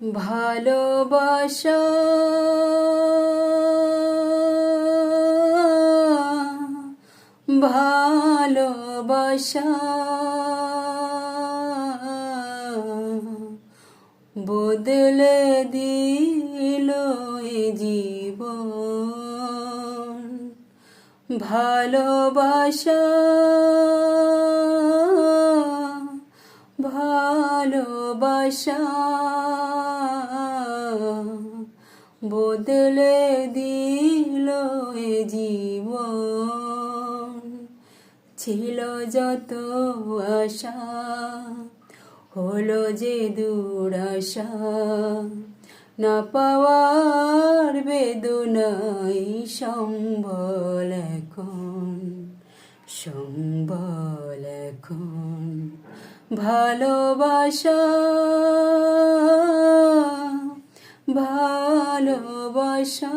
ভালোবাসা ভালোবাসা বদলে দিল এ জীবন। ভালোবাসা ভালোবাসা বদলে দিল এ জীবন। ছিল যত আশা হলো যে দুরাশা, না পাওয়ার বেদনাই সম্বল এখন, সম্বল এখন। ভালোবাসা ভালোবাসা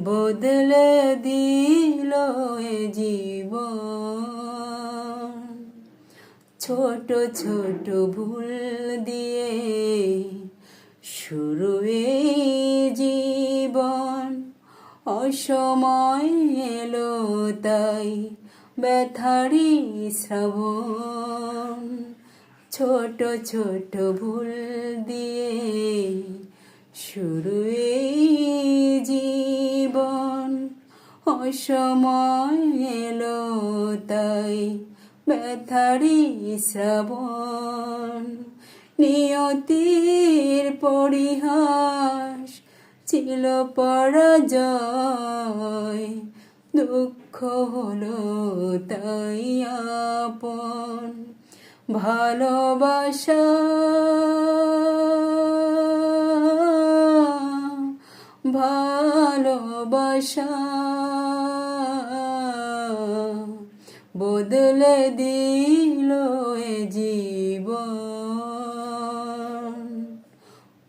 বদলে দিল এ জীবন। ছোট ছোট ভুল দিয়ে শুরু এই জীবন, অসময় এলো তাই ব্যথারি শ্রাবণ। ছোট ছোট ভুল দিয়ে শুরু এই জীবন, অসময় এলো তাই ব্যথারি শ্রাবণ। নিয়তির পরিহাস ছিল পরাজয়, দুঃখ হলো তাই আপন। ভালোবাসা ভালোবাসা বদলে দিল এ জীবন।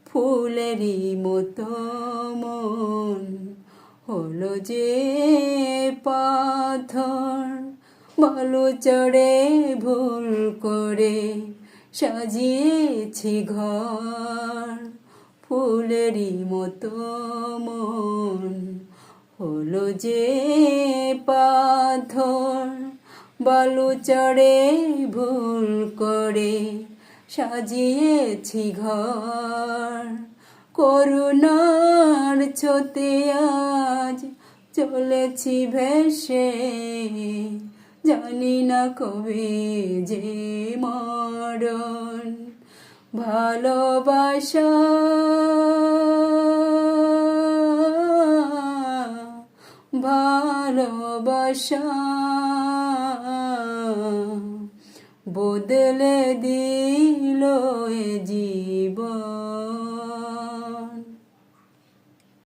ফুলেরই মতো মন হলো যে পাথর, বালু চড়ে ভুল করে সাজিয়েছি ঘর। ফুলেরই মতো মন হলো যে পাথর, বালু চড়ে ভুল করে সাজিয়েছি ঘর। করুণার ছোতে আজ চলেছি ভেসে, জানি না কবে যে মরণ। ভালোবাসা ভালোবাসা বদলে দিল এ জীবন।